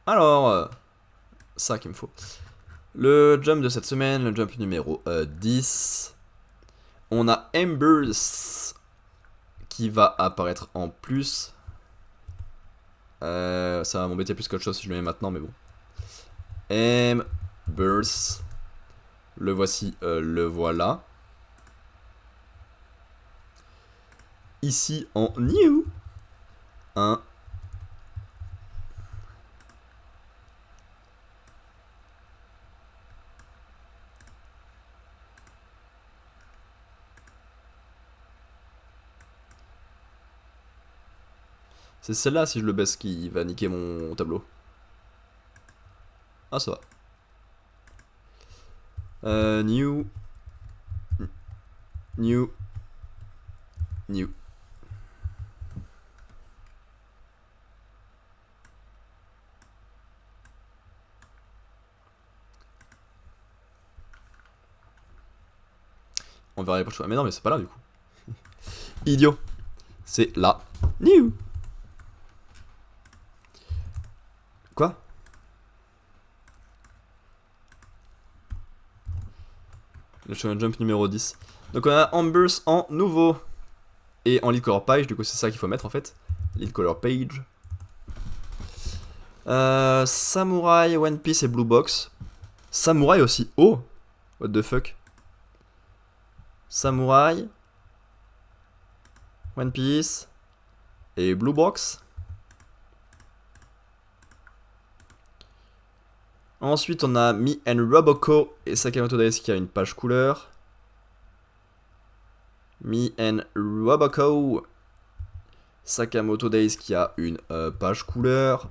Alors, ça qu'il me faut. Le jump de cette semaine, le jump numéro 10. On a Embers qui va apparaître en plus. Ça va m'embêter plus qu'autre chose si je le mets maintenant, mais bon. Embers. Le voici, le voilà. Ici en new. 1. C'est celle-là, si je le baisse, qui va niquer mon tableau. Ah, ça va. New. New. New. On verra les prochaines fois. Mais non, mais c'est pas là du coup. Idiot. C'est là. New. Quoi? Le Shonen Jump numéro 10. Donc on a Ambers en nouveau. Et en lead color page, du coup c'est ça qu'il faut mettre en fait. Lead color page. Samurai, One Piece et Blue Box. Samurai aussi. Oh! What the fuck? Samurai, One Piece et Blue Box. Ensuite, on a Me and Roboko et Sakamoto Daisuke qui a une page couleur. Me and Roboko. Sakamoto Daisuke qui a une page couleur.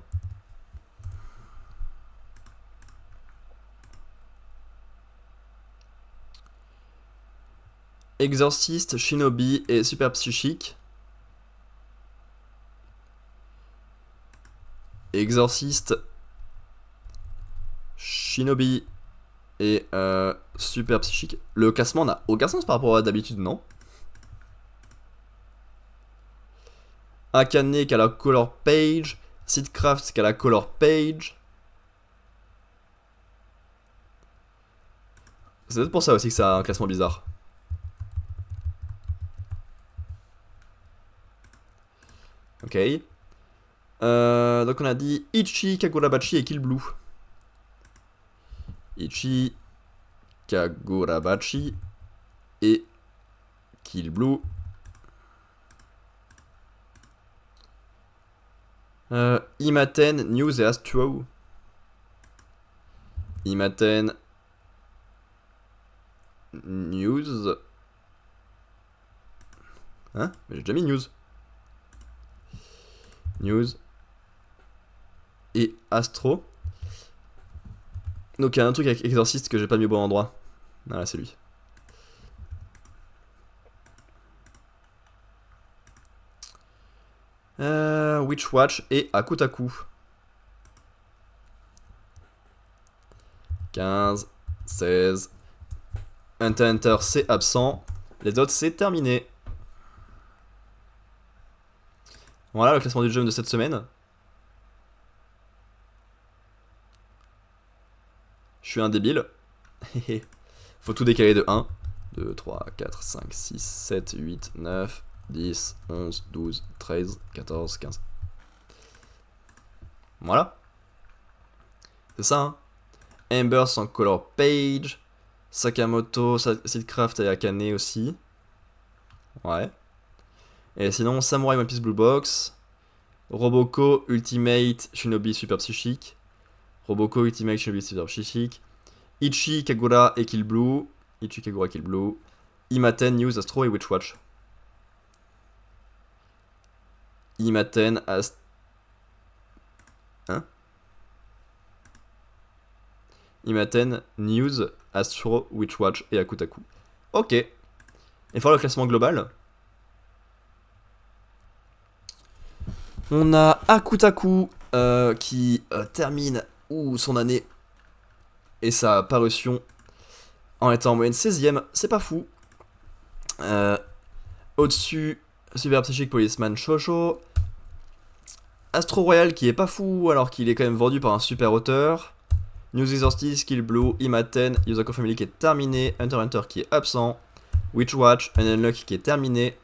Exorcist, Shinobi et Super Psychique. Exorcist, Shinobi et Super Psychique. Le classement n'a aucun sens par rapport à d'habitude, non? Akane qui a la color page. Seedcraft qui a la color page. C'est peut-être pour ça aussi que ça a un classement bizarre. Ok. Donc on a dit Ichi, Kagurabachi et Kill Blue. Ichi, Kagurabachi et Kill Blue. Imaten, News et Astro. Imaten, News. Hein? Mais j'ai déjà mis News. News. Et Astro. Donc il y a un truc avec Exorcist que j'ai pas mis au bon endroit. Voilà, c'est lui. Witchwatch et Akutaku. 15, 16. Hunter c'est absent. Les autres c'est terminé. Voilà le classement du jump de cette semaine. Je suis un débile. Faut tout décaler de 1, 2, 3, 4, 5, 6, 7, 8, 9, 10, 11, 12, 13, 14, 15. Voilà. C'est ça, hein. Amber sans color page. Sakamoto, Seedcraft et Akane aussi. Ouais. Et sinon, Samurai One Piece Blue Box. Roboko, Ultimate, Shinobi Super Psychique. Roboko, Ultimate, Shinobi Super Psychique. Ichi, Kagura et Kill Blue. Ichi, Kagura, Kill Blue. Imaten, News, Astro et Witchwatch. Imaten, Hein? Imaten, News, Astro, Witchwatch et Akutaku. Ok. Et faire le classement global. On a Akutaku qui termine son année et sa parution en étant en moyenne 16ème. C'est pas fou. Au-dessus, Super Psychic Policeman Shosho. Astro Royal qui est pas fou alors qu'il est quand même vendu par un super auteur. News is Sorti, Skill Blue, Imaten, Yuzako Family qui est terminé, Hunter x Hunter qui est absent, Witch Watch, Unlock qui est terminé,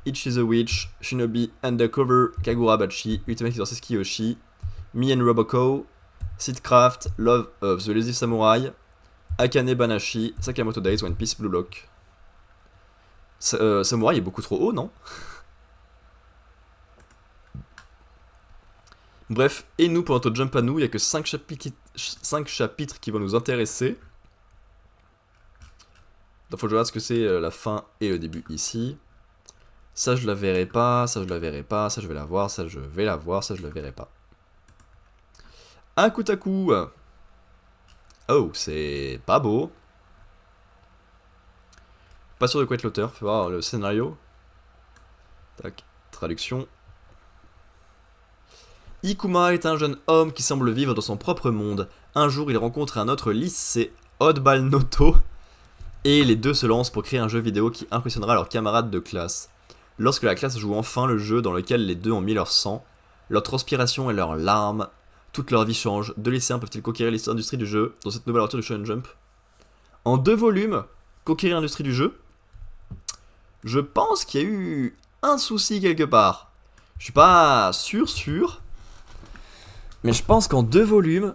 Itch is a Witch, Shinobi, Undercover, Kagura Bachi, Ultimate Exorcist Kiyoshi, Me and Roboco, Seedcraft, Love of the Lazy Samurai, Akane Banashi, Sakamoto Days, One Piece, Blue Lock. Samurai est beaucoup trop haut, non? Bref, et nous, pour notre jump à nous, il n'y a que 5 chapitres qui vont nous intéresser. Donc faut que je regarde ce que c'est la fin et le début ici. Ça je la verrai pas, ça je la verrai pas, ça je vais la voir, ça je vais la voir, ça je la verrai pas. Un coup à coup. Oh, c'est pas beau. Pas sûr de quoi être l'auteur, fais voir le scénario. Tac, traduction. Ikuma est un jeune homme qui semble vivre dans son propre monde. Un jour, il rencontre un autre lycée, Oddball Noto, et les deux se lancent pour créer un jeu vidéo qui impressionnera leurs camarades de classe. Lorsque la classe joue enfin le jeu dans lequel les deux ont mis leur sang, leur transpiration et leurs larmes, toute leur vie change. Deux lycéens peuvent-ils conquérir l'industrie du jeu dans cette nouvelle aventure du Shonen Jump? En 2 volumes, conquérir l'industrie du jeu? Je pense qu'il y a eu un souci quelque part. Je suis pas sûr. Mais je pense qu'en 2 volumes,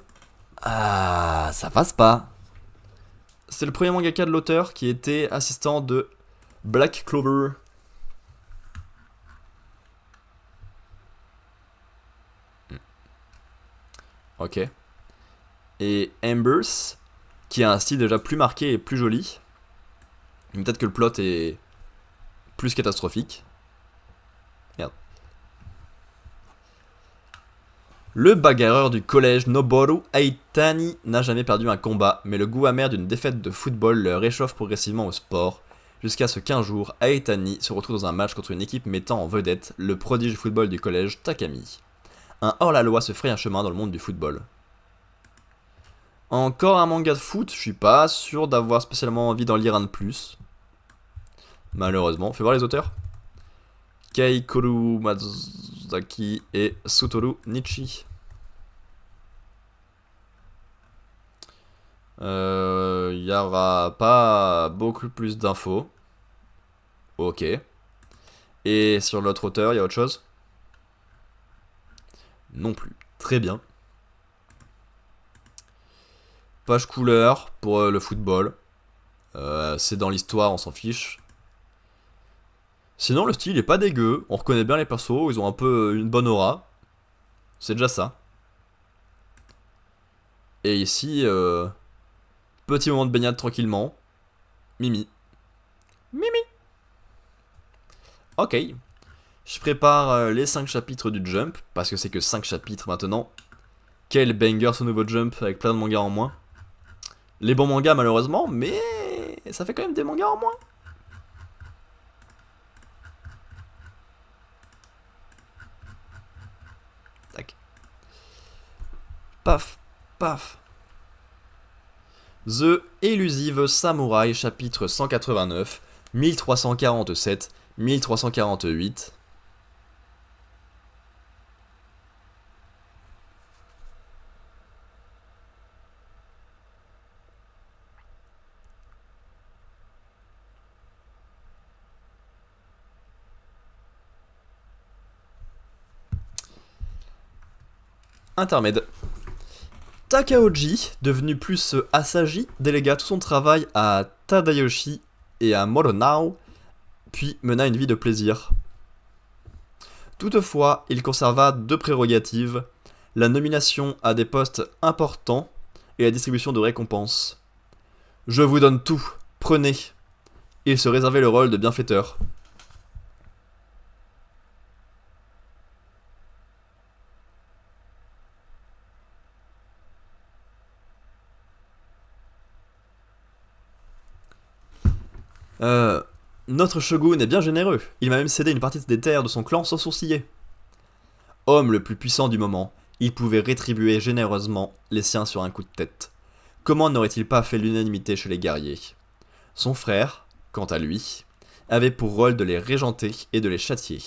ça passe pas. C'est le premier mangaka de l'auteur qui était assistant de Black Clover. Ok. Et Embers, qui a un style déjà plus marqué et plus joli. Mais peut-être que le plot est plus catastrophique. Merde. Le bagarreur du collège Noboru Aitani n'a jamais perdu un combat, mais le goût amer d'une défaite de football le réchauffe progressivement au sport, jusqu'à ce qu'un jour, Aitani se retrouve dans un match contre une équipe mettant en vedette le prodige du football du collège Takami. Un hors-la-loi se fraye un chemin dans le monde du football. Encore un manga de foot, je suis pas sûr d'avoir spécialement envie d'en lire un de plus. Malheureusement, fais voir les auteurs. Keikoru Mazaki et Sutoru Nishi. Y aura pas beaucoup plus d'infos. Ok. Et sur l'autre auteur, y a autre chose? Non plus. Très bien. Page couleur pour le football. C'est dans l'histoire, on s'en fiche. Sinon, le style est pas dégueu. On reconnaît bien les persos, ils ont un peu une bonne aura. C'est déjà ça. Et ici, petit moment de baignade tranquillement. Mimi. Mimi. Ok. Je prépare les 5 chapitres du Jump, parce que c'est que 5 chapitres maintenant. Quel banger ce nouveau Jump, avec plein de mangas en moins. Les bons mangas malheureusement, mais ça fait quand même des mangas en moins. Tac. Paf, paf. The Elusive Samurai, chapitre 189, 1347, 1348. Intermède. Takaoji, devenu plus Asahi, délégua tout son travail à Tadayoshi et à Moronao, puis mena une vie de plaisir. Toutefois, il conserva 2 prérogatives, la nomination à des postes importants et la distribution de récompenses. Je vous donne tout, prenez. Il se réservait le rôle de bienfaiteur. Notre shogun est bien généreux, il m'a même cédé une partie des terres de son clan sans sourciller. Homme le plus puissant du moment, il pouvait rétribuer généreusement les siens sur un coup de tête. Comment n'aurait-il pas fait l'unanimité chez les guerriers? Son frère, quant à lui, avait pour rôle de les régenter et de les châtier.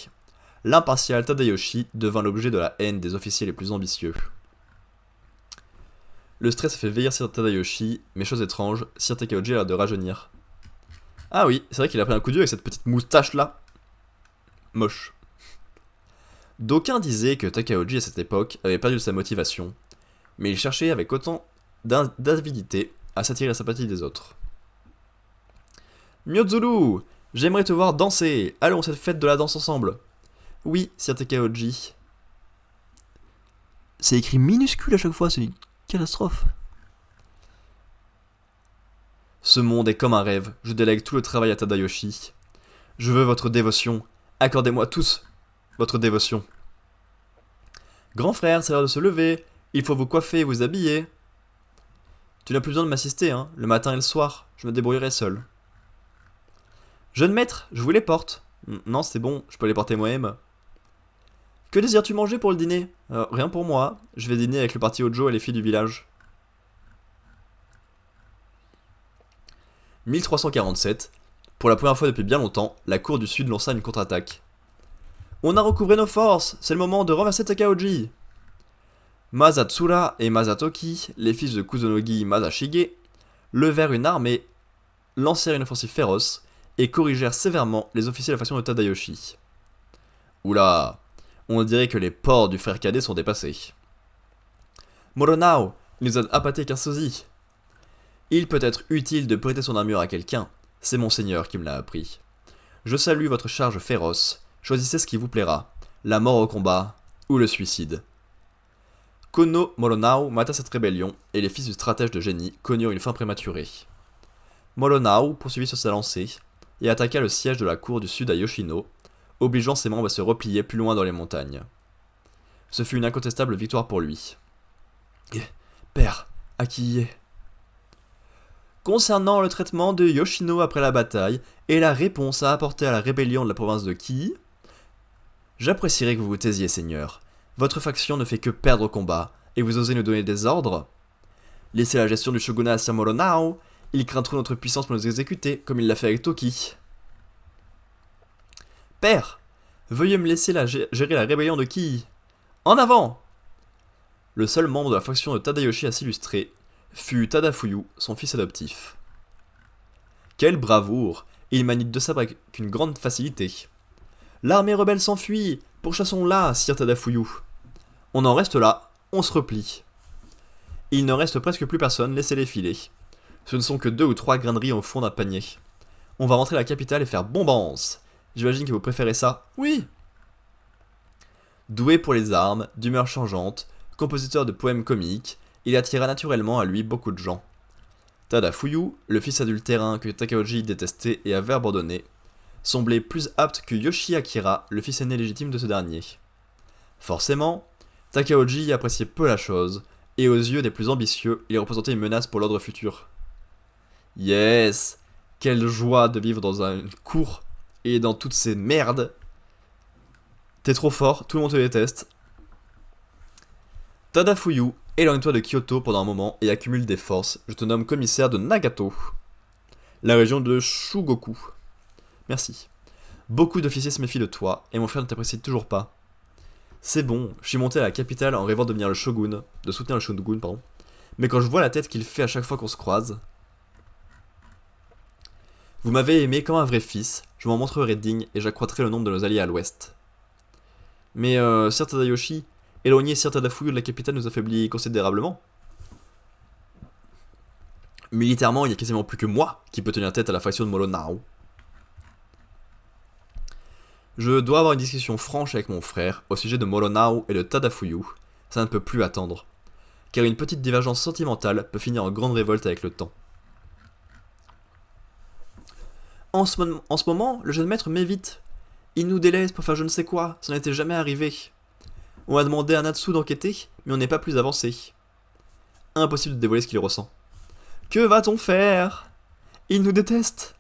l'impartial Tadayoshi devint l'objet de la haine des officiers les plus ambitieux. Le stress a fait vieillir Sir Tadayoshi, mais chose étrange, Sir Takeuji a l'air de rajeunir. Ah oui, c'est vrai qu'il a pris un coup de vieux avec cette petite moustache là. Moche. D'aucuns disaient que Takeuji à cette époque avait perdu sa motivation, mais il cherchait avec autant d'avidité à s'attirer la sympathie des autres. Myozuru, j'aimerais te voir danser, allons cette fête de la danse ensemble. Oui, Sir Takeuji. C'est écrit minuscule à chaque fois, c'est une catastrophe. Ce monde est comme un rêve, je délègue tout le travail à Tadayoshi. Je veux votre dévotion, accordez-moi tous votre dévotion. Grand frère, c'est l'heure de se lever, il faut vous coiffer et vous habiller. Tu n'as plus besoin de m'assister, hein, le matin et le soir, je me débrouillerai seul. Jeune maître, je vous les porte. Non, c'est bon, je peux les porter moi-même. Que désires-tu manger pour le dîner? Rien pour moi, je vais dîner avec le parti Hojo et les filles du village. 1347, pour la première fois depuis bien longtemps, la cour du sud lança une contre-attaque. On a recouvré nos forces, c'est le moment de renverser Takeuji. Masatsura et Masatoki, les fils de Kusunogi Masashige, levèrent une armée, lancèrent une offensive féroce et corrigèrent sévèrement les officiers de la faction de Tadayoshi. Oula, on dirait que les ports du frère cadet sont dépassés. Moronao, il nous a appâté qu'un sosie. Il peut être utile de prêter son armure à quelqu'un, c'est mon seigneur qui me l'a appris. Je salue votre charge féroce, choisissez ce qui vous plaira, la mort au combat ou le suicide. Kono Moronao mata cette rébellion et les fils du stratège de génie connurent une fin prématurée. Moronao poursuivit sur sa lancée et attaqua le siège de la cour du sud à Yoshino, obligeant ses membres à se replier plus loin dans les montagnes. Ce fut une incontestable victoire pour lui. Père, à qui y est? Concernant le traitement de Yoshino après la bataille et la réponse à apporter à la rébellion de la province de Kii, j'apprécierais que vous vous taisiez, seigneur. Votre faction ne fait que perdre au combat, et vous osez nous donner des ordres? Laissez la gestion du shogunat à Sir Moronao, il craint trop notre puissance pour nous exécuter, comme il l'a fait avec Toki. Père, veuillez me laisser gérer la rébellion de Kii. En avant! Le seul membre de la faction de Tadayoshi à s'illustrer fut Tadafuyu, son fils adoptif. Quelle bravoure! Il manie deux sabres avec une grande facilité. L'armée rebelle s'enfuit! Pourchassons-la, sire Tadafuyu! On en reste là, on se replie. Il ne reste presque plus personne, laissez-les filer. Ce ne sont que 2 ou 3 grains de riz au fond d'un panier. On va rentrer à la capitale et faire bombance! J'imagine que vous préférez ça? Oui! Doué pour les armes, d'humeur changeante, compositeur de poèmes comiques, il attira naturellement à lui beaucoup de gens. Tadafuyu, le fils adultérin que Takeuji détestait et avait abandonné, semblait plus apte que Yoshi Akira, le fils aîné légitime de ce dernier. Forcément, Takeuji appréciait peu la chose, et aux yeux des plus ambitieux, il représentait une menace pour l'ordre futur. Yes! Quelle joie de vivre dans une cour et dans toutes ces merdes! T'es trop fort, tout le monde te déteste. Tadafuyu, éloigne-toi de Kyoto pendant un moment et accumule des forces, je te nomme commissaire de Nagato, la région de Shugoku. Merci. Beaucoup d'officiers se méfient de toi, et mon frère ne t'apprécie toujours pas. C'est bon, je suis monté à la capitale en rêvant de devenir le shogun, de soutenir le shogun, pardon. Mais quand je vois la tête qu'il fait à chaque fois qu'on se croise... Vous m'avez aimé comme un vrai fils, je m'en montrerai digne et j'accroîtrai le nombre de nos alliés à l'ouest. Mais Sir Tadayoshi, éloigner Sir Tadafuyu de la capitale nous affaiblit considérablement. Militairement, il n'y a quasiment plus que moi qui peut tenir tête à la faction de Moronao. Je dois avoir une discussion franche avec mon frère au sujet de Moronao et de Tadafuyu, ça ne peut plus attendre, car une petite divergence sentimentale peut finir en grande révolte avec le temps. En ce moment, le jeune maître m'évite. Il nous délaisse pour faire je ne sais quoi, ça n'était jamais arrivé. On a demandé à Natsu d'enquêter, mais on n'est pas plus avancé. Impossible de dévoiler ce qu'il ressent. Que va-t-on faire? Il nous déteste.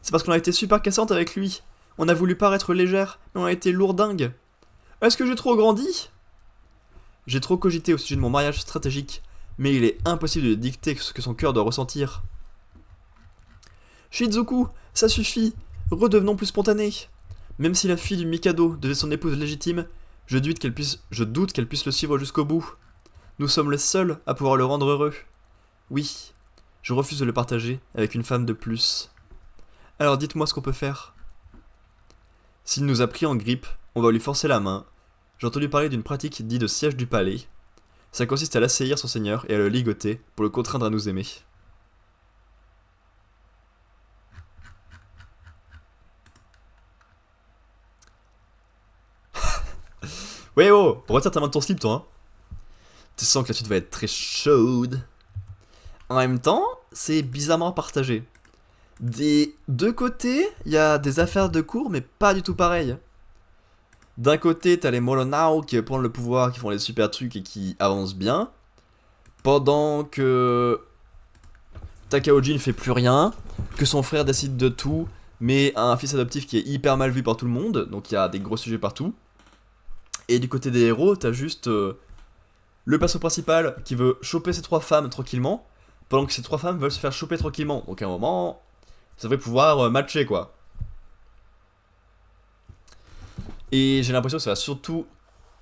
C'est parce qu'on a été super cassante avec lui. On a voulu paraître légère, mais on a été lourdingue. Est-ce que j'ai trop grandi? J'ai trop cogité au sujet de mon mariage stratégique, mais il est impossible de dicter ce que son cœur doit ressentir. Shizuku, ça suffit, redevenons plus spontanés. Même si la fille du Mikado devait son épouse légitime, je doute qu'elle puisse le suivre jusqu'au bout. Nous sommes les seuls à pouvoir le rendre heureux. Oui, je refuse de le partager avec une femme de plus. Alors dites-moi ce qu'on peut faire. S'il nous a pris en grippe, on va lui forcer la main. J'ai entendu parler d'une pratique dite de siège du palais. Ça consiste à l'assaillir son seigneur et à le ligoter pour le contraindre à nous aimer. Ouais oh, retire ta main de ton slip toi hein. Tu sens que la suite va être très chaude. En même temps, c'est bizarrement partagé. Des deux côtés, il y a des affaires de cours, mais pas du tout pareilles. D'un côté, t'as les Molonao qui prennent le pouvoir, qui font les super trucs et qui avancent bien. Pendant que Takaoji ne fait plus rien, que son frère décide de tout, mais a un fils adoptif qui est hyper mal vu par tout le monde, donc il y a des gros sujets partout. Et du côté des héros, t'as juste le perso principal qui veut choper ses trois femmes tranquillement, pendant que ces trois femmes veulent se faire choper tranquillement. Donc à un moment, ça devrait pouvoir matcher quoi. Et j'ai l'impression que ça va surtout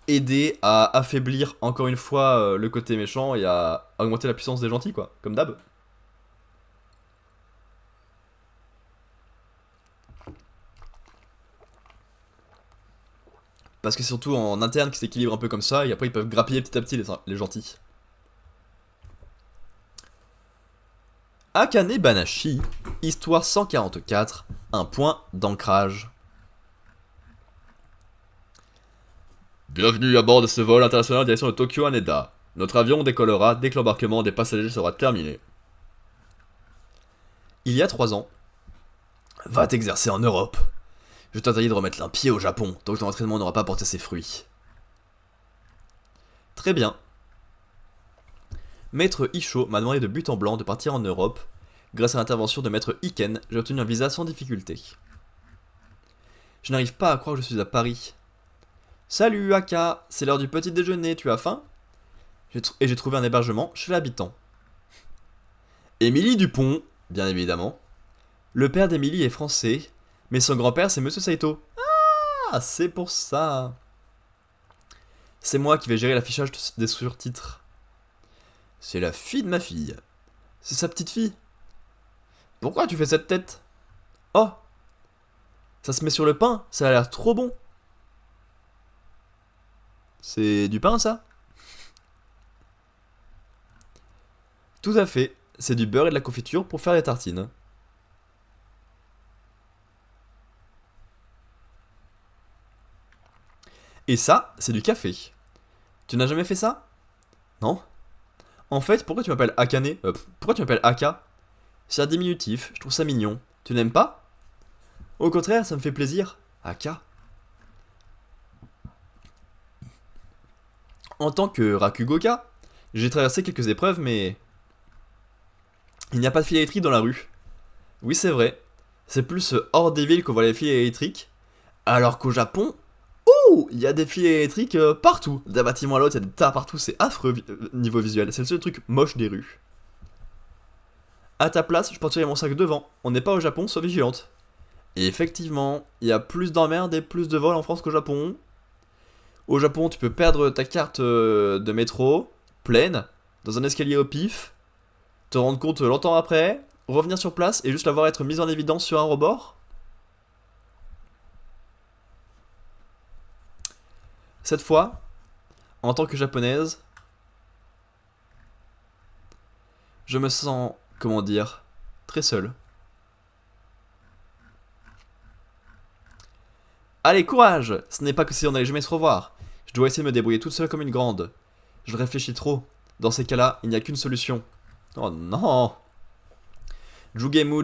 aider à affaiblir encore une fois le côté méchant et à augmenter la puissance des gentils quoi, comme d'hab. Parce que c'est surtout en interne qui s'équilibre un peu comme ça, et après ils peuvent grappiller petit à petit les gentils. Akane Banashi, histoire 144, un point d'ancrage. Bienvenue à bord de ce vol international en direction de Tokyo Haneda. Notre avion décollera dès que l'embarquement des passagers sera terminé. Il y a 3 ans, va t'exercer en Europe. Je t'interdis de remettre un pied au Japon tant que ton entraînement n'aura pas porté ses fruits. Très bien. Maître Isho m'a demandé de but en blanc de partir en Europe. Grâce à l'intervention de Maître Iken, j'ai obtenu un visa sans difficulté. Je n'arrive pas à croire que je suis à Paris. Salut Aka, c'est l'heure du petit déjeuner, tu as faim? Et j'ai trouvé un hébergement chez l'habitant. Émilie Dupont, bien évidemment. Le père d'Émilie est français, mais son grand-père c'est Monsieur Saito. Ah, c'est pour ça. C'est moi qui vais gérer l'affichage des surtitres. C'est la fille de ma fille. C'est sa petite fille. Pourquoi tu fais cette tête? Oh, ça se met sur le pain, ça a l'air trop bon. C'est du pain ça? Tout à fait, c'est du beurre et de la confiture pour faire des tartines. Et ça, c'est du café. Tu n'as jamais fait ça? Non? En fait, pourquoi tu m'appelles Akane? Pourquoi tu m'appelles Aka? C'est un diminutif, je trouve ça mignon. Tu n'aimes pas? Au contraire, ça me fait plaisir. Aka. En tant que Rakugoka, j'ai traversé quelques épreuves, mais il n'y a pas de fil électrique dans la rue. Oui, c'est vrai. C'est plus hors des villes qu'on voit les fils électriques. Alors qu'au Japon, oh, il y a des fils électriques partout. D'un bâtiment à l'autre, il y a des tas partout. C'est affreux niveau visuel. C'est le seul truc moche des rues. À ta place, je porterai mon sac devant. On n'est pas au Japon, sois vigilante. Et effectivement, il y a plus d'emmerdes et plus de vols en France qu'au Japon. Au Japon, tu peux perdre ta carte de métro, pleine, dans un escalier au pif, te rendre compte longtemps après, revenir sur place et juste la voir être mise en évidence sur un rebord. Cette fois, en tant que japonaise, je me sens, comment dire, très seule. Allez, courage! Ce n'est pas que si on n'allait jamais se revoir. Je dois essayer de me débrouiller toute seule comme une grande. Je réfléchis trop. Dans ces cas-là, il n'y a qu'une solution. Oh non! Jugemu,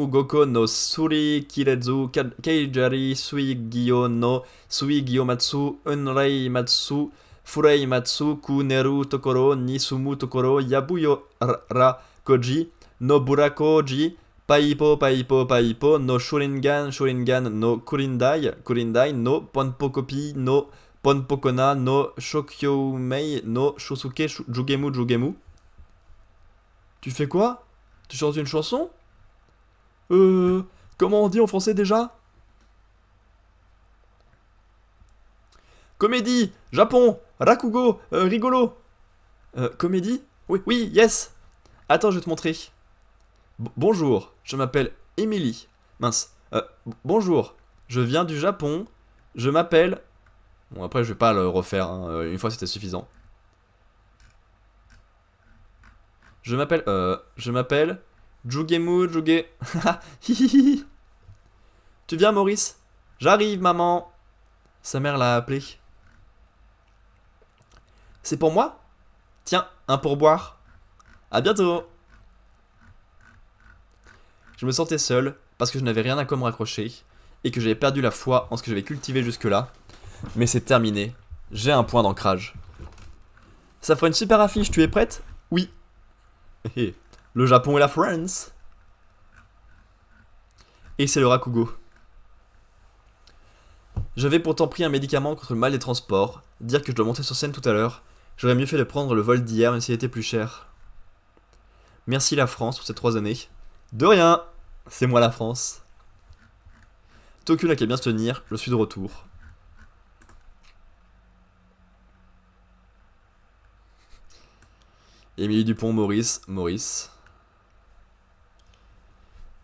Goko no Suri Kiretsu Keijari Sui Gyo no Sui Gyomatsu Unrei Matsu Furei Matsu Kuneru Tokoro Nisumu Tokoro Yabuyo Ra Koji no Burakoji Paipo no Shuringan no Kurindai no Ponpokopi no Ponpokona no Shokyomei no Shosuke Jugemu. Tu fais quoi? Tu chantes une chanson? Comment on dit en français déjà? Comédie, Japon, Rakugo, rigolo. Comédie? Oui, oui, yes. Attends, je vais te montrer. Bonjour, je m'appelle Emily. Mince. Bonjour, je viens du Japon. Je m'appelle... Bon, après, je vais pas le refaire, hein. Une fois c'était suffisant. Je m'appelle Jugemu Juge. Hihihi. Tu viens, Maurice? J'arrive, maman. Sa mère l'a appelé. C'est pour moi? Tiens, un pourboire. À bientôt. Je me sentais seul parce que je n'avais rien à quoi me raccrocher et que j'avais perdu la foi en ce que j'avais cultivé jusque-là. Mais c'est terminé. J'ai un point d'ancrage. Ça fera une super affiche, tu es prête? Oui. Le Japon et la France. Et c'est le Rakugo. J'avais pourtant pris un médicament contre le mal des transports. Dire que je dois monter sur scène tout à l'heure. J'aurais mieux fait de prendre le vol d'hier même s'il était plus cher. Merci la France pour ces 3 années. De rien. C'est moi la France. Tokyo n'a qu'à bien se tenir, je suis de retour. Émilie Dupont, Maurice.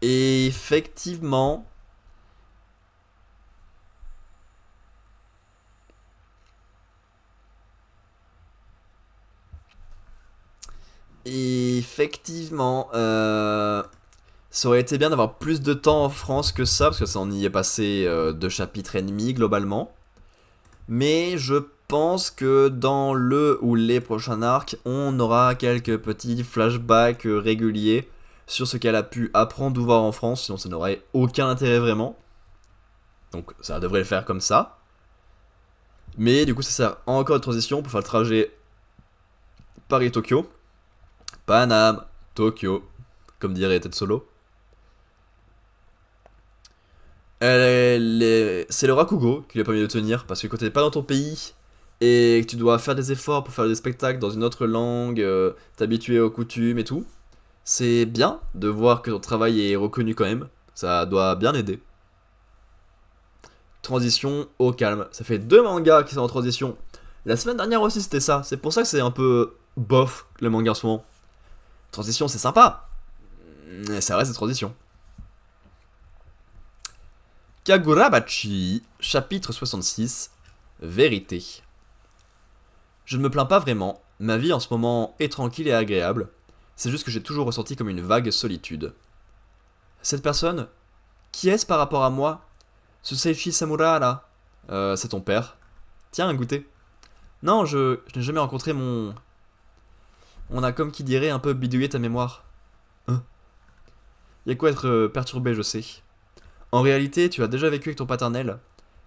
Et effectivement... ça aurait été bien d'avoir plus de temps en France que ça, parce que ça on y est passé 2 chapitres et demi globalement. Mais je pense que dans le ou les prochains arcs, on aura quelques petits flashbacks réguliers sur ce qu'elle a pu apprendre ou voir en France, sinon ça n'aurait aucun intérêt vraiment. Donc ça devrait le faire comme ça. Mais du coup ça sert encore de transition pour faire le trajet Paris-Tokyo. Paname, Tokyo, comme dirait Ted Solo. C'est le Rakugo qui lui a permis de tenir, parce que quand t'es pas dans ton pays et que tu dois faire des efforts pour faire des spectacles dans une autre langue, t'habituer aux coutumes et tout, c'est bien de voir que ton travail est reconnu quand même, ça doit bien aider. Transition au calme, ça fait 2 mangas qui sont en transition. La semaine dernière aussi c'était ça, c'est pour ça que c'est un peu bof le manga en ce moment. Transition c'est sympa, mais ça reste des transitions. Kagurabachi, chapitre 66, Vérité. Je ne me plains pas vraiment, ma vie en ce moment est tranquille et agréable, c'est juste que j'ai toujours ressenti comme une vague solitude. Cette personne, qui est-ce par rapport à moi? Ce Seichi Samura là? C'est ton père. Tiens, un goûter. Non, je n'ai jamais rencontré mon... On a comme qui dirait un peu bidouillé ta mémoire. Y'a quoi être perturbé, je sais. En réalité, tu as déjà vécu avec ton paternel.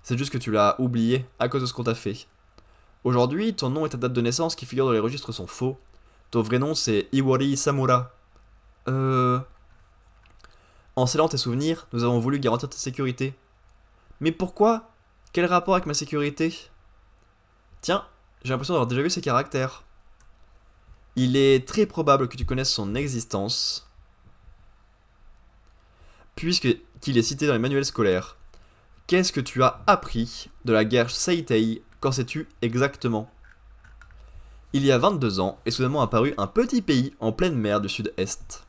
C'est juste que tu l'as oublié à cause de ce qu'on t'a fait. Aujourd'hui, ton nom et ta date de naissance qui figurent dans les registres sont faux. Ton vrai nom, c'est Iwari Samura. En scellant tes souvenirs, nous avons voulu garantir ta sécurité. Mais pourquoi? Quel rapport avec ma sécurité? Tiens, j'ai l'impression d'avoir déjà vu ses caractères. Il est très probable que tu connaisses son existence, puisqu'il est cité dans les manuels scolaires. Qu'est-ce que tu as appris de la guerre Seitei? Quand sais-tu exactement? Il y a 22 ans est soudainement apparu un petit pays en pleine mer du sud-est.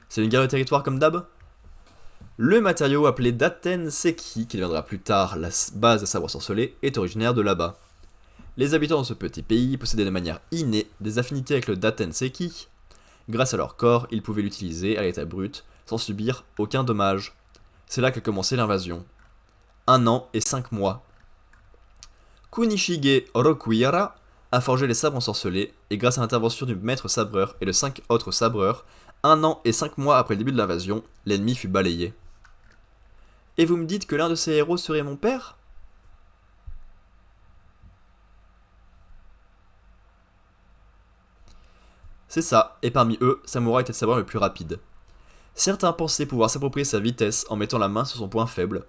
C'est une guerre de territoire comme d'hab? Le matériau appelé Daten Seki, qui deviendra plus tard la base des sabres sorcelés, est originaire de là-bas. Les habitants de ce petit pays possédaient de manière innée des affinités avec le Daten Seki. Grâce à leur corps, ils pouvaient l'utiliser à l'état brut, sans subir aucun dommage. C'est là qu'a commencé l'invasion. 1 an et 5 mois. Kunishige Rokuihara a forgé les sabres ensorcelés, et grâce à l'intervention du maître sabreur et de 5 autres sabreurs, 1 an et 5 mois après le début de l'invasion, l'ennemi fut balayé. Et vous me dites que l'un de ces héros serait mon père? C'est ça, et parmi eux, Samurai était le sabreur le plus rapide. Certains pensaient pouvoir s'approprier sa vitesse en mettant la main sur son point faible,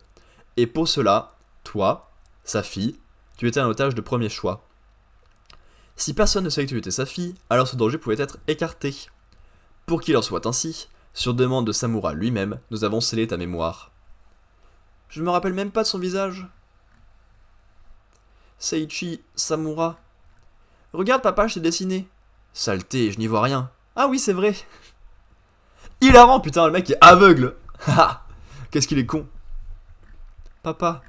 et pour cela, toi, sa fille, tu étais un otage de premier choix. Si personne ne savait que tu étais sa fille, alors ce danger pouvait être écarté. Pour qu'il en soit ainsi, sur demande de Samura lui-même, nous avons scellé ta mémoire. Je ne me rappelle même pas de son visage. Seiichi Samura. Regarde papa, je t'ai dessiné. Saleté, je n'y vois rien. Ah oui, c'est vrai. Hilarant, putain, le mec est aveugle. Qu'est-ce qu'il est con. Papa.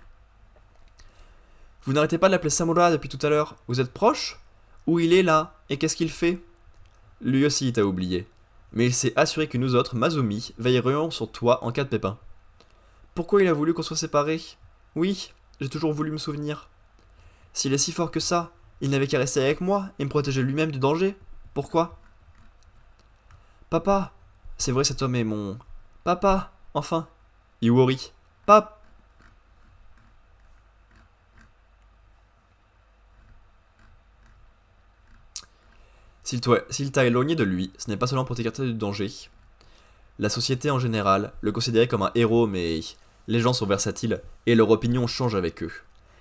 Vous n'arrêtez pas de l'appeler Samura depuis tout à l'heure. Vous êtes proche? Où il est là? Et qu'est-ce qu'il fait? Lui aussi t'a oublié. Mais il s'est assuré que nous autres, Mazumi, veillerions sur toi en cas de pépin. Pourquoi il a voulu qu'on soit séparés? Oui, j'ai toujours voulu me souvenir. S'il est si fort que ça, il n'avait qu'à rester avec moi et me protéger lui-même du danger. Pourquoi? Papa. C'est vrai, cet homme est mon... Papa, enfin. Iwori. Papa. S'il t'a éloigné de lui, ce n'est pas seulement pour t'écarter du danger. La société en général le considérait comme un héros, mais les gens sont versatiles et leur opinion change avec eux.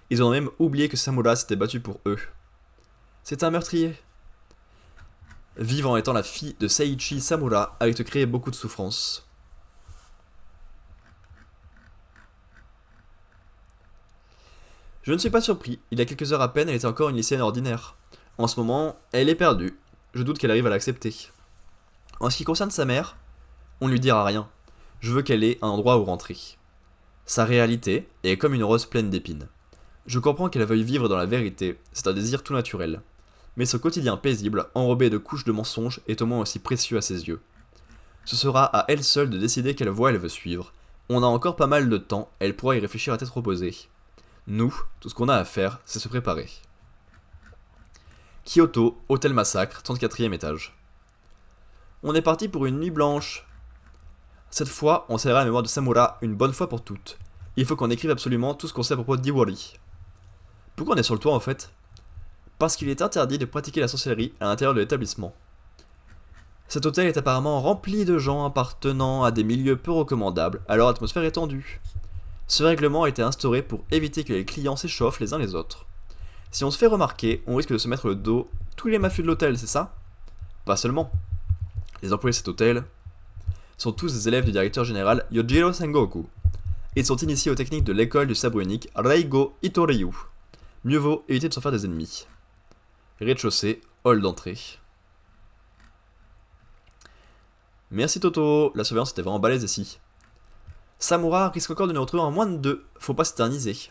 Ils ont même oublié que Samura s'était battu pour eux. C'est un meurtrier. Vivre en étant la fille de Seiichi Samura avait te créé beaucoup de souffrances. Je ne suis pas surpris, il y a quelques heures à peine, elle était encore une lycéenne ordinaire. En ce moment, elle est perdue. Je doute qu'elle arrive à l'accepter. En ce qui concerne sa mère, on ne lui dira rien. Je veux qu'elle ait un endroit où rentrer. Sa réalité est comme une rose pleine d'épines. Je comprends qu'elle veuille vivre dans la vérité, c'est un désir tout naturel. Mais ce quotidien paisible, enrobé de couches de mensonges, est au moins aussi précieux à ses yeux. Ce sera à elle seule de décider quelle voie elle veut suivre. On a encore pas mal de temps, elle pourra y réfléchir à tête reposée. Nous, tout ce qu'on a à faire, c'est se préparer. Kyoto, Hôtel Massacre, 34e étage. On est parti pour une nuit blanche. Cette fois, on scellera la mémoire de Samura une bonne fois pour toutes. Il faut qu'on écrive absolument tout ce qu'on sait à propos d'Iwori. Pourquoi on est sur le toit en fait? Parce qu'il est interdit de pratiquer la sorcellerie à l'intérieur de l'établissement. Cet hôtel est apparemment rempli de gens appartenant à des milieux peu recommandables, alors l'atmosphère est tendue. Ce règlement a été instauré pour éviter que les clients s'échauffent les uns les autres. Si on se fait remarquer, on risque de se mettre le dos tous les mafieux de l'hôtel, c'est ça? Pas seulement. Les employés de cet hôtel sont tous des élèves du directeur général Yojiro Sengoku. Ils sont initiés aux techniques de l'école du sabre unique Reigo Itoryu. Mieux vaut éviter de s'en faire des ennemis. Rez-de-chaussée, hall d'entrée. Merci Toto, la surveillance était vraiment balèze ici. Samura risque encore de nous retrouver en moins de 2, faut pas s'éterniser.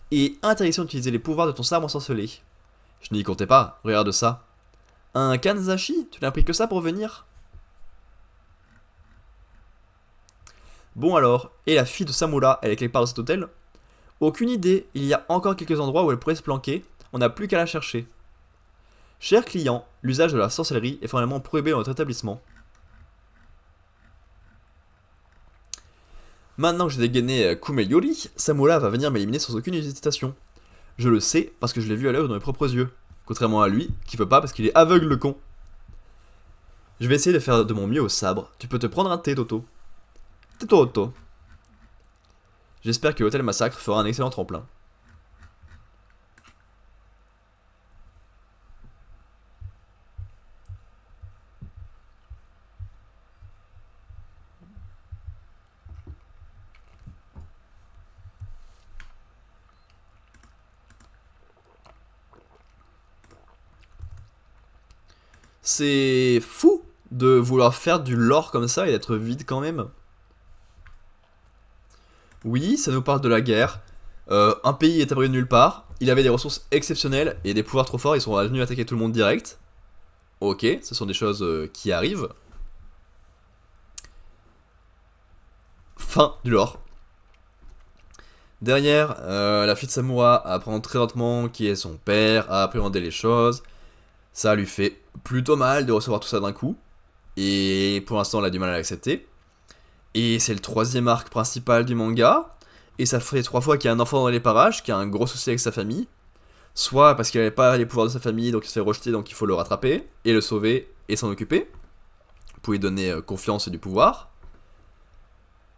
Et interdiction d'utiliser les pouvoirs de ton sabre ensorcelé. Je n'y comptais pas, regarde ça. Un Kanzashi? Tu n'as pris que ça pour venir? Bon alors, et la fille de Samura, elle est quelque part dans cet hôtel? Aucune idée, il y a encore quelques endroits où elle pourrait se planquer, on n'a plus qu'à la chercher. Chers clients, l'usage de la sorcellerie est formellement prohibé dans notre établissement. Maintenant que j'ai dégainé Kumeyori, Samura va venir m'éliminer sans aucune hésitation. Je le sais parce que je l'ai vu à l'œuvre dans mes propres yeux. Contrairement à lui, qui peut pas parce qu'il est aveugle le con. Je vais essayer de faire de mon mieux au sabre. Tu peux te prendre un thé, Toto. Toto. J'espère que l'hôtel Massacre fera un excellent tremplin. C'est fou de vouloir faire du lore comme ça et d'être vide quand même. Oui, ça nous parle de la guerre. Un pays est apparu de nulle part. Il avait des ressources exceptionnelles et des pouvoirs trop forts. Ils sont venus attaquer tout le monde direct. Ok, ce sont des choses qui arrivent. Fin du lore. Derrière, la fille de Samura apprend très lentement qui est son père, à appréhender les choses. Ça lui fait plutôt mal de recevoir tout ça d'un coup. Et pour l'instant, elle a du mal à l'accepter. Et c'est le troisième arc principal du manga. Et ça fait 3 fois qu'il y a un enfant dans les parages, qui a un gros souci avec sa famille. Soit parce qu'il n'avait pas les pouvoirs de sa famille, donc il se fait rejeter, donc il faut le rattraper, et le sauver, et s'en occuper. Pour lui donner confiance et du pouvoir.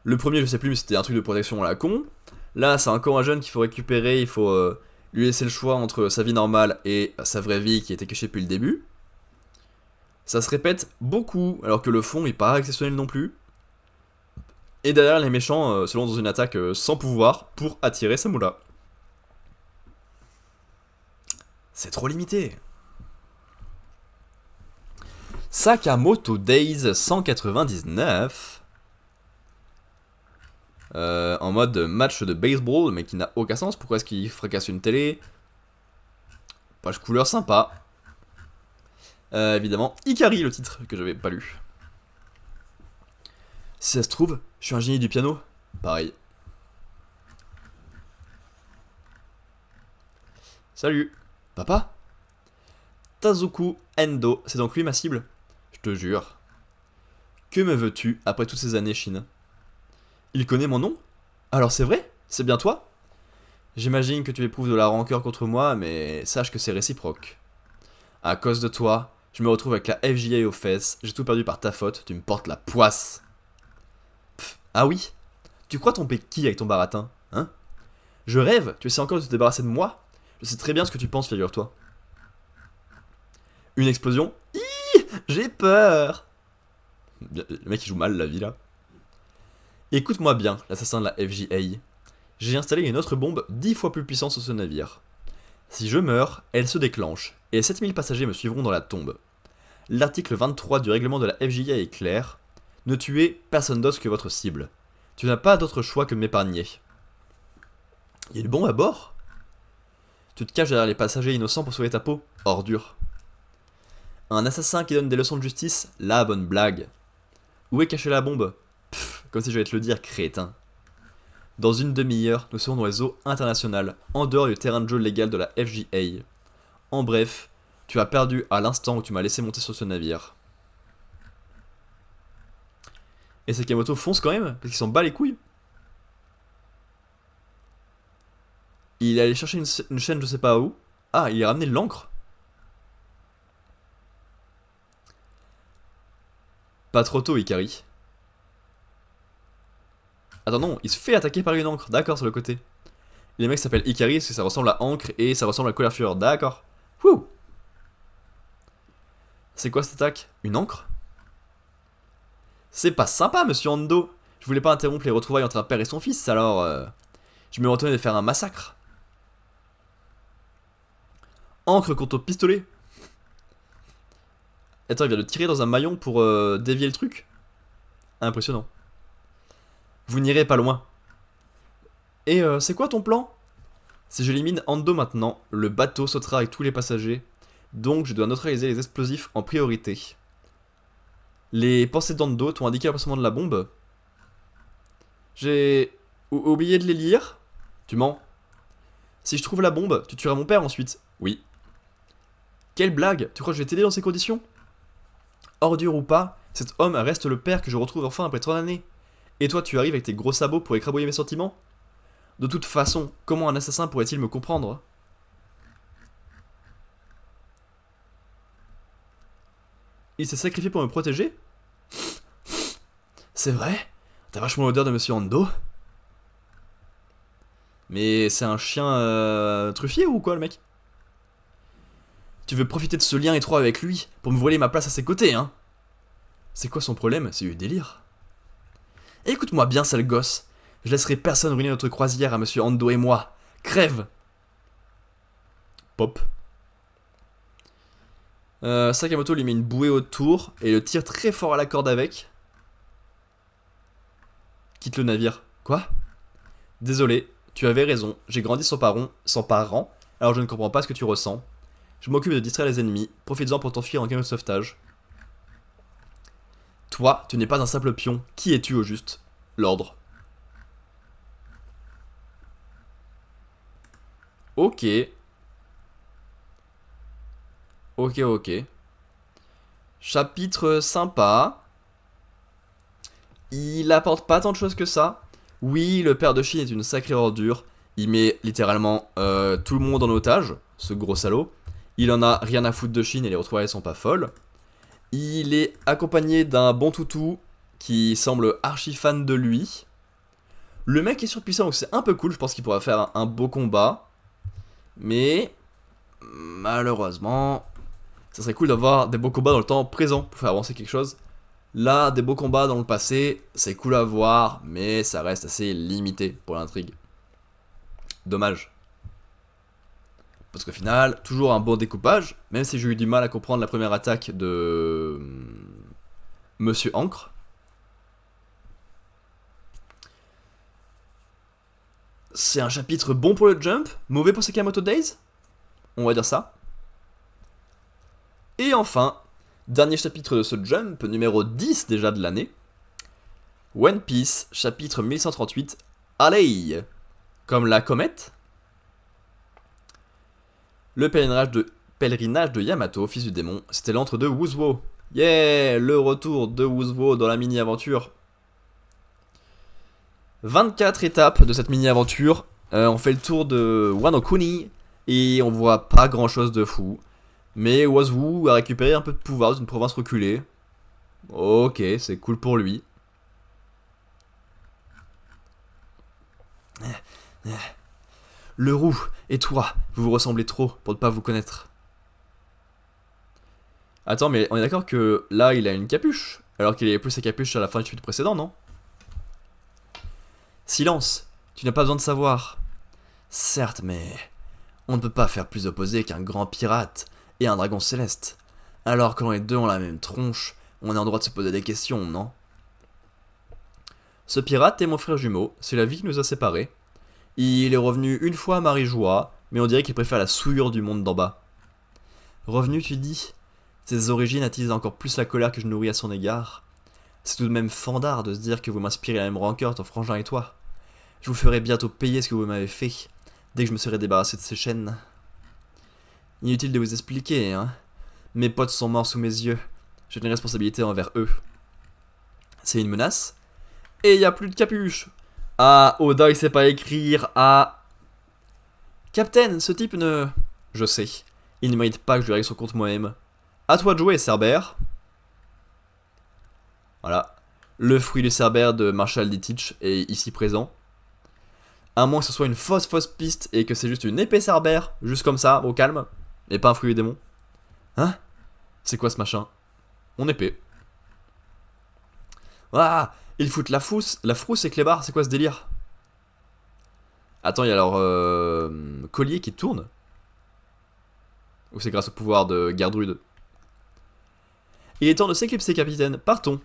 Le premier, je sais plus, mais c'était un truc de protection à la con. Là, c'est encore un jeune qu'il faut récupérer, il faut lui laisser le choix entre sa vie normale et sa vraie vie qui était cachée depuis le début. Ça se répète beaucoup, alors que le fond est pas exceptionnel non plus. Et derrière, les méchants se lancent dans une attaque sans pouvoir pour attirer Samura. C'est trop limité. Sakamoto Days 199. En mode match de baseball, mais qui n'a aucun sens. Pourquoi est-ce qu'il fracasse une télé? Page couleur sympa. Évidemment, Ikari, le titre que j'avais pas lu. Si ça se trouve, je suis un génie du piano. Pareil. Salut. Papa? Tazuku Endo, c'est donc lui ma cible? Je te jure. Que me veux-tu après toutes ces années, Shin? Il connaît mon nom? Alors c'est vrai? C'est bien toi? J'imagine que tu éprouves de la rancœur contre moi, mais sache que c'est réciproque. À cause de toi, je me retrouve avec la FJA aux fesses, j'ai tout perdu par ta faute, tu me portes la poisse. Pff, ah oui? Tu crois tomber qui avec ton baratin? Hein? Je rêve, tu essaies encore de te débarrasser de moi? Je sais très bien ce que tu penses, figure-toi. Une explosion? Hi, j'ai peur! Le mec il joue mal la vie là. Écoute-moi bien, l'assassin de la FJA. J'ai installé une autre bombe 10 fois plus puissante sur ce navire. Si je meurs, elle se déclenche, et 7000 passagers me suivront dans la tombe. L'article 23 du règlement de la FJA est clair. Ne tuez personne d'autre que votre cible. Tu n'as pas d'autre choix que de m'épargner. Il y a une bombe à bord? Tu te caches derrière les passagers innocents pour sauver ta peau? Ordure. Un assassin qui donne des leçons de justice? La bonne blague. Où est cachée la bombe? Pfff, comme si je vais te le dire, crétin. Dans une demi-heure, nous serons dans les eaux internationales, en dehors du terrain de jeu légal de la FJA. En bref, tu as perdu à l'instant où tu m'as laissé monter sur ce navire. Et Sakamoto fonce quand même, parce qu'il s'en bat les couilles. Il est allé chercher une chaîne je sais pas où. Ah, il a ramené de l'encre. Pas trop tôt, Ikari. Attends, non, il se fait attaquer par une encre. D'accord, sur le côté. Les mecs s'appellent Ikari parce que ça ressemble à encre et ça ressemble à colère fureur. D'accord. Wouh. C'est quoi cette attaque? Une encre? C'est pas sympa, monsieur Ando. Je voulais pas interrompre les retrouvailles entre un père et son fils, alors je me retenais de faire un massacre. Encre contre pistolet. Attends, il vient de tirer dans un maillon pour dévier le truc. Impressionnant. Vous n'irez pas loin. Et c'est quoi ton plan? Si j'élimine Ando maintenant, le bateau sautera avec tous les passagers. Donc je dois neutraliser les explosifs en priorité. Les pensées d'Ando t'ont indiqué l'emplacement de la bombe? J'ai oublié de les lire? Tu mens. Si je trouve la bombe, tu tueras mon père ensuite? Oui. Quelle blague? Tu crois que je vais t'aider dans ces conditions? Ordure ou pas, cet homme reste le père que je retrouve enfin après 30 années. Et toi, tu arrives avec tes gros sabots pour écrabouiller mes sentiments? De toute façon, comment un assassin pourrait-il me comprendre? Il s'est sacrifié pour me protéger? C'est vrai? T'as vachement l'odeur de Monsieur Ando? Mais c'est un chien truffier ou quoi, le mec? Tu veux profiter de ce lien étroit avec lui pour me voler ma place à ses côtés, hein? C'est quoi son problème? C'est du délire. Écoute-moi bien, sale gosse. Je laisserai personne ruiner notre croisière à Monsieur Ando et moi. Crève! Pop. Sakamoto lui met une bouée autour et le tire très fort à la corde avec. Quitte le navire. Quoi? Désolé, tu avais raison. J'ai grandi sans parents, alors je ne comprends pas ce que tu ressens. Je m'occupe de distraire les ennemis. Profites-en pour t'enfuir en camion de sauvetage. Toi, tu n'es pas un simple pion. Qui es-tu au juste? L'ordre. Ok. Ok. Chapitre sympa. Il apporte pas tant de choses que ça. Oui, le père de Shin est une sacrée ordure. Il met littéralement tout le monde en otage, ce gros salaud. Il en a rien à foutre de Shin et les retrouvailles sont pas folles. Il est accompagné d'un bon toutou qui semble archi fan de lui. Le mec est surpuissant donc c'est un peu cool, je pense qu'il pourra faire un beau combat. Mais malheureusement, ça serait cool d'avoir des beaux combats dans le temps présent pour faire avancer quelque chose. Là, des beaux combats dans le passé, c'est cool à voir, mais ça reste assez limité pour l'intrigue. Dommage. Parce qu'au final, toujours un bon découpage, même si j'ai eu du mal à comprendre la première attaque de Monsieur Ancre. C'est un chapitre bon pour le jump, mauvais pour Sakamoto Days. On va dire ça. Et enfin, dernier chapitre de ce jump, numéro 10 déjà de l'année. One Piece, chapitre 1138. Allez, comme la comète. Le pèlerinage de Yamato, fils du démon, c'était l'antre de Wuzwo. Yeah, le retour de Wuzwo dans la mini-aventure. 24 étapes de cette mini-aventure. On fait le tour de Wano Kuni et on voit pas grand-chose de fou. Mais Wuzwo a récupéré un peu de pouvoir d'une province reculée. Ok, c'est cool pour lui. Le roux et toi, vous vous ressemblez trop pour ne pas vous connaître. Attends, mais on est d'accord que là, il a une capuche, alors qu'il avait plus sa capuche à la fin du chapitre précédent, non? Silence, tu n'as pas besoin de savoir. Certes, mais on ne peut pas faire plus opposé qu'un grand pirate et un dragon céleste. Alors que les deux ont la même tronche, on est en droit de se poser des questions, non? Ce pirate est mon frère jumeau, c'est la vie qui nous a séparés. Il est revenu une fois à Marijoie, mais on dirait qu'il préfère la souillure du monde d'en bas. Revenu, tu dis? Ses origines attisent encore plus la colère que je nourris à son égard. C'est tout de même fandard de se dire que vous m'inspirez la même rancœur, ton frangin et toi. Je vous ferai bientôt payer ce que vous m'avez fait, dès que je me serai débarrassé de ces chaînes. Inutile de vous expliquer, hein. Mes potes sont morts sous mes yeux. J'ai une responsabilité envers eux. C'est une menace? Et y a plus de capuche. Ah, Oda il sait pas écrire. Ah. Captain, ce type ne... Je sais. Il ne mérite pas que je lui règle son compte moi-même. À toi de jouer, Cerbère. Voilà. Le fruit du Cerbère de Marshall D. Teach est ici présent. À moins que ce soit une fausse piste et que c'est juste une épée Cerbère, juste comme ça, au calme, et pas un fruit du démon. Hein? C'est quoi ce machin? Mon épée. Ah! Ils foutent la frousse et Clébar, c'est quoi ce délire? Attends, il y a leur collier qui tourne? Ou c'est grâce au pouvoir de Gerdrude? Il est temps de s'éclipser, capitaine. Partons.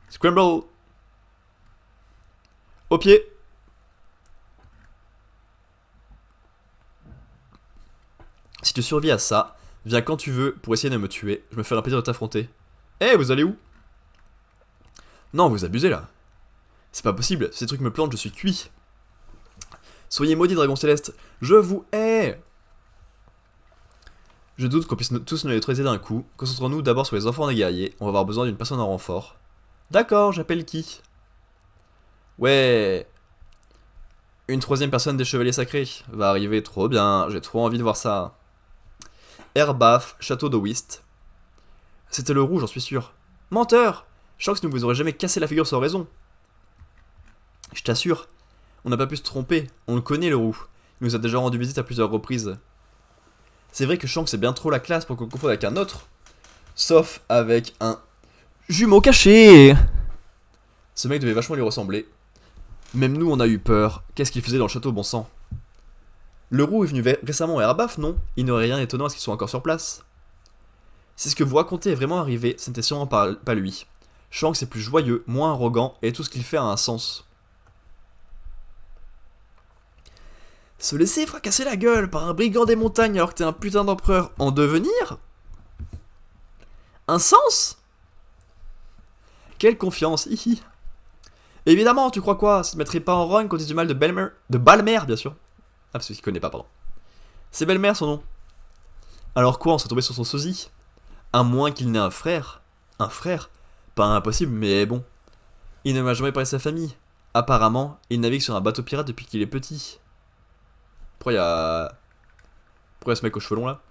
Scramble. Au pied. Si tu survis à ça, viens quand tu veux pour essayer de me tuer. Je me ferai un plaisir de t'affronter. Eh, vous allez où? Non, vous abusez là. C'est pas possible, ces trucs me plantent, je suis cuit. Soyez maudits, dragon céleste. Je vous hais. Je doute qu'on puisse tous nous neutraliser d'un coup. Concentrons-nous d'abord sur les enfants des guerriers. On va avoir besoin d'une personne en renfort. D'accord, j'appelle qui? Ouais. Une troisième personne des chevaliers sacrés. Va arriver, trop bien. J'ai trop envie de voir ça. Herbaf, château de Whist. C'était le roux, j'en suis sûr. Menteur! Shanks ne vous aurait jamais cassé la figure sans raison. Je t'assure, on n'a pas pu se tromper, on le connaît le roux. Il nous a déjà rendu visite à plusieurs reprises. C'est vrai que Shanks est bien trop la classe pour qu'on confonde avec un autre. Sauf avec un jumeau caché. Ce mec devait vachement lui ressembler. Même nous on a eu peur. Qu'est-ce qu'il faisait dans le château, bon sang? Le roux est venu récemment à Herbaf, non? Il n'aurait rien d'étonnant à ce qu'ils soient encore sur place. Si ce que vous racontez est vraiment arrivé, ce n'était sûrement pas lui. Shanks est plus joyeux, moins arrogant, et tout ce qu'il fait a un sens. Se laisser fracasser la gueule par un brigand des montagnes alors que t'es un putain d'empereur en devenir? Un sens? Quelle confiance, hihi. Évidemment, tu crois quoi? Ça te mettrait pas en rogne quand tu dis du mal de Belmer? De Balmer, bien sûr. Ah, parce qu'il connaît pas, pardon. C'est Belmer son nom. Alors quoi, on serait tombé sur son sosie? À moins qu'il n'ait un frère. Un frère? Pas impossible, mais bon. Il ne m'a jamais parlé de sa famille. Apparemment, il navigue sur un bateau pirate depuis qu'il est petit. Pourquoi il y a ce mec aux cheveux longs là?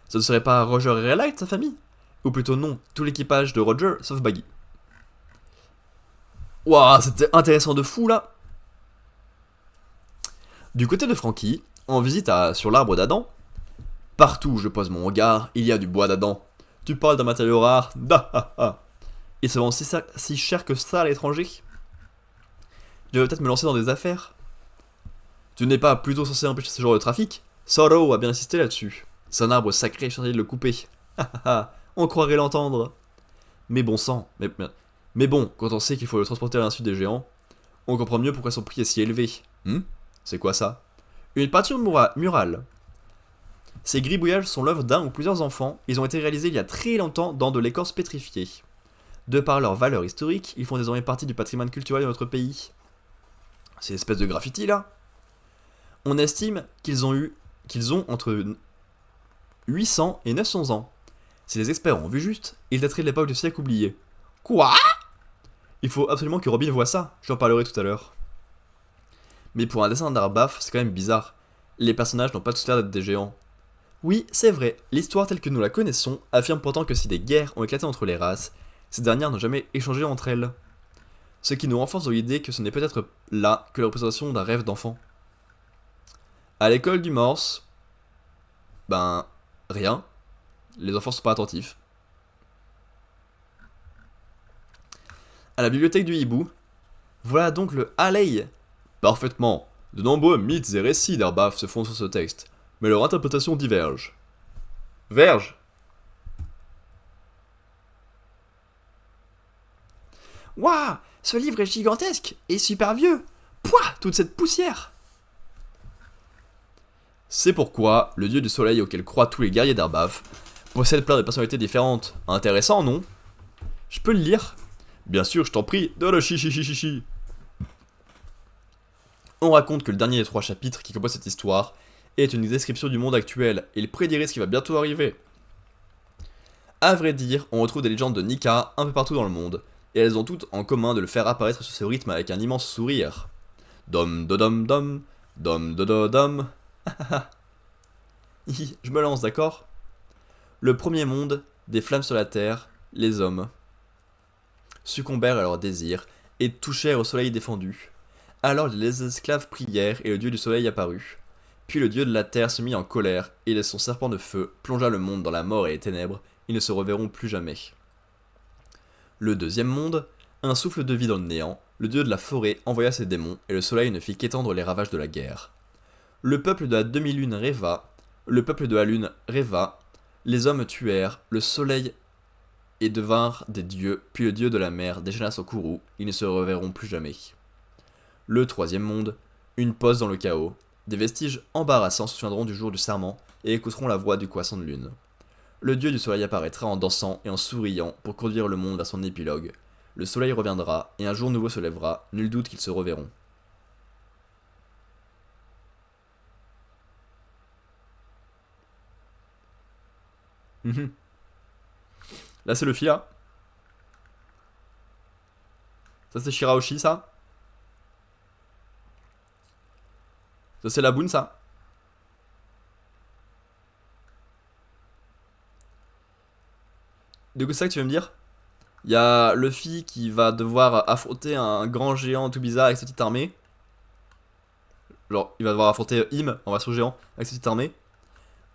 Ce ne serait pas Roger et Raylight, sa famille? Ou plutôt non, tout l'équipage de Roger, sauf Baggy. Waouh, c'était intéressant de fou là. Du côté de Frankie, en visite sur l'arbre d'Adam. Partout où je pose mon regard, il y a du bois d'Adam. Tu parles d'un matériau rare, il se vend si cher que ça à l'étranger. Je vais peut-être me lancer dans des affaires. Tu n'es pas plutôt censé empêcher ce genre de trafic? Sorrow a bien insisté là-dessus. C'est un arbre sacré, je suis de le couper. On croirait l'entendre. Mais bon sang, mais bon, quand on sait qu'il faut le transporter à l'insu des géants, on comprend mieux pourquoi son prix est si élevé. C'est quoi ça? Une peinture murale. Ces gribouillages sont l'œuvre d'un ou plusieurs enfants, ils ont été réalisés il y a très longtemps dans de l'écorce pétrifiée. De par leur valeur historique, ils font désormais partie du patrimoine culturel de notre pays. Ces espèces de graffitis là. On estime qu'ils ont entre 800 et 900 ans. Si les experts ont vu juste, ils dateraient de l'époque du siècle oublié. Quoi? Il faut absolument que Robin voie ça, je en parlerai tout à l'heure. Mais pour un dessin d'Arbaf, c'est quand même bizarre. Les personnages n'ont pas tous l'air d'être des géants. Oui, c'est vrai, l'histoire telle que nous la connaissons affirme pourtant que si des guerres ont éclaté entre les races, ces dernières n'ont jamais échangé entre elles. Ce qui nous renforce dans l'idée que ce n'est peut-être là que la représentation d'un rêve d'enfant. À l'école du Morse, ben, rien. Les enfants sont pas attentifs. À la bibliothèque du hibou, voilà donc le Halley. Parfaitement. De nombreux mythes et récits d'Arbaf se font sur ce texte, mais leur interprétation diverge. Verge. Waouh, ce livre est gigantesque et super vieux. Pouah, toute cette poussière. C'est pourquoi le dieu du soleil auquel croient tous les guerriers d'Arbaf possède plein de personnalités différentes. Intéressant, non? Je peux le lire? Bien sûr, je t'en prie, de le chichichichichi. On raconte que le dernier des 3 chapitres qui composent cette histoire est une description du monde actuel, et il prédirait ce qui va bientôt arriver. À vrai dire, on retrouve des légendes de Nika un peu partout dans le monde, et elles ont toutes en commun de le faire apparaître sur ce rythme avec un immense sourire. Dom dodom dom, dom dododom. Je me lance, d'accord? Le premier monde, des flammes sur la terre, les hommes succombèrent à leurs désirs et touchèrent au soleil défendu. Alors les esclaves prièrent et le dieu du soleil apparut. Puis le dieu de la terre se mit en colère et de son serpent de feu plongea le monde dans la mort et les ténèbres. Ils ne se reverront plus jamais. Le deuxième monde, un souffle de vie dans le néant, le dieu de la forêt envoya ses démons et le soleil ne fit qu'étendre les ravages de la guerre. Le peuple de la demi-lune rêva, le peuple de la lune rêva, les hommes tuèrent, le soleil et devinrent des dieux, puis le dieu de la mer déchaîna son courroux, ils ne se reverront plus jamais. Le troisième monde, une pause dans le chaos, des vestiges embarrassants se souviendront du jour du serment et écouteront la voix du croissant de lune. Le dieu du soleil apparaîtra en dansant et en souriant pour conduire le monde vers son épilogue. Le soleil reviendra et un jour nouveau se lèvera, nul doute qu'ils se reverront. Là c'est le fila. Ça c'est Shiraoshi ça. Ça c'est la boune ça. Du coup c'est ça que tu veux me dire? Il y a Luffy qui va devoir affronter un grand géant tout bizarre avec sa petite armée. Genre il va devoir affronter Im en vaisseau géant avec sa petite armée.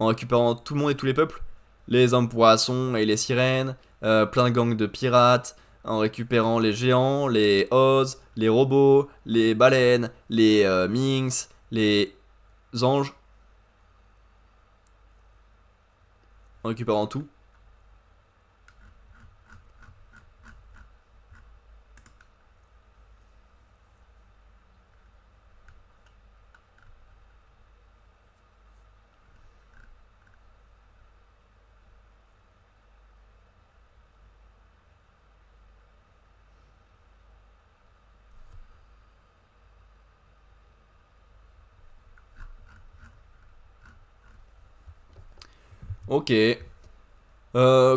En récupérant tout le monde et tous les peuples. Les hommes poissons et les sirènes. Plein de gangs de pirates. En récupérant les géants, les Oz, les robots, les baleines, les minx, les anges. En récupérant tout. Ok.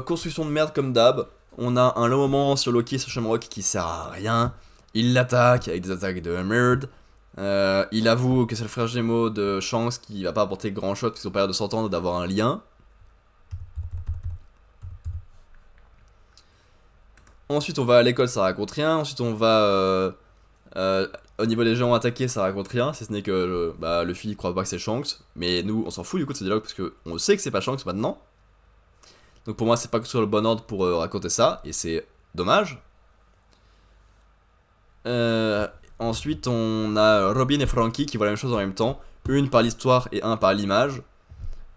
Construction de merde comme d'hab. On a un long moment sur Loki sur Shamrock qui sert à rien. Il l'attaque avec des attaques de merde. Il avoue que c'est le frère jumeau de Shanks qui va pas apporter grand chose parce qu'ils ont pas l'air de s'entendre d'avoir un lien. Ensuite on va à l'école, ça raconte rien. Ensuite on va au niveau des gens attaqués, ça raconte rien. Si ce n'est que Luffy croit pas que c'est Shanks. Mais nous on s'en fout du coup de ces dialogues parce qu'on sait que c'est pas Shanks maintenant. Donc pour moi c'est pas que sur le bon ordre pour raconter ça. Et c'est dommage. Ensuite, on a Robin et Frankie qui voient la même chose en même temps. une par l'histoire et un par l'image.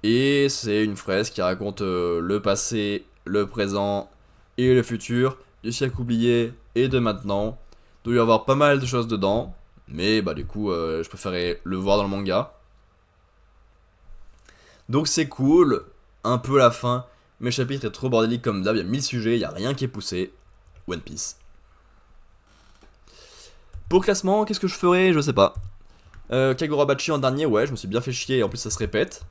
Et c'est une fresque qui raconte le passé, le présent et le futur du siècle oublié et de maintenant. Il doit y avoir pas mal de choses dedans, mais bah du coup je préférais le voir dans le manga. Donc c'est cool, un peu à la fin, mais le chapitre est trop bordélique comme d'hab, il y a 1000 sujets, il n'y a rien qui est poussé. One Piece. Pour le classement, qu'est-ce que je ferais? Je sais pas. Kagurabachi en dernier, ouais, je me suis bien fait chier et en plus ça se répète.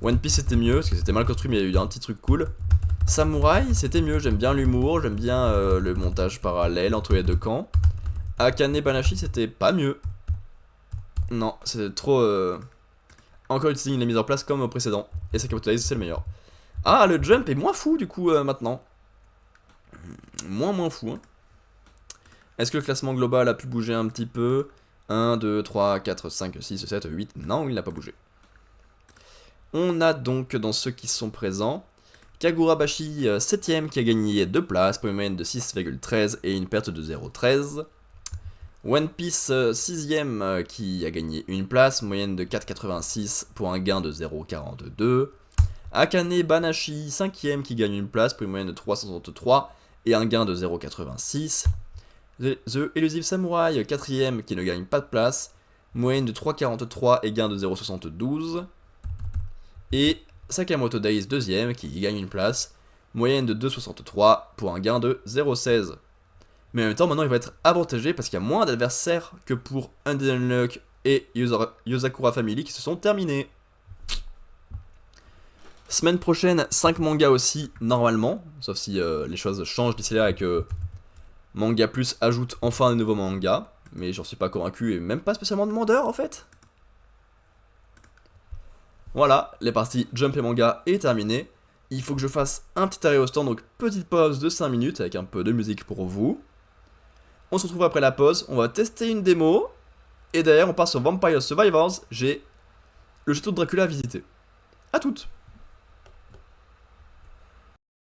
One Piece c'était mieux, parce que c'était mal construit mais il y a eu un petit truc cool. Samouraï c'était mieux, j'aime bien l'humour, j'aime bien le montage parallèle entre les deux camps. Akane Banashi c'était pas mieux. Non, c'était trop... Encore utilisé la mise en place comme au précédent. Et Sakamoto Days c'est le meilleur. Ah, le jump est moins fou du coup maintenant. Moins fou. Hein. Est-ce que le classement global a pu bouger un petit peu? 1, 2, 3, 4, 5, 6, 7, 8. Non, il n'a pas bougé. On a donc dans ceux qui sont présents Kagurabashi 7ème qui a gagné 2 places pour une moyenne de 6,13 et une perte de 0,13. One Piece 6ème qui a gagné 1 place, moyenne de 4,86 pour un gain de 0,42. Akane Banashi 5ème qui gagne 1 place pour une moyenne de 363 et un gain de 0,86. The Elusive Samurai 4ème qui ne gagne pas de place, moyenne de 3,43 et gain de 0,72. Et Sakamoto Days 2ème qui gagne 1 place, moyenne de 2,63 pour un gain de 0,16. Mais en même temps, maintenant il va être avantagé parce qu'il y a moins d'adversaires que pour Undead Unluck et Yozakura Family qui se sont terminés. Semaine prochaine, 5 mangas aussi, normalement, sauf si les choses changent d'ici là et que Manga Plus ajoute enfin un nouveau manga, mais j'en suis pas convaincu et même pas spécialement demandeur en fait. Voilà, les parties Jump et Manga est terminées. Il faut que je fasse un petit arrêt au stand, donc petite pause de 5 minutes avec un peu de musique pour vous. On se retrouve après la pause, on va tester une démo. Et derrière on part sur Vampire Survivors, j'ai le château de Dracula à visiter. A toutes!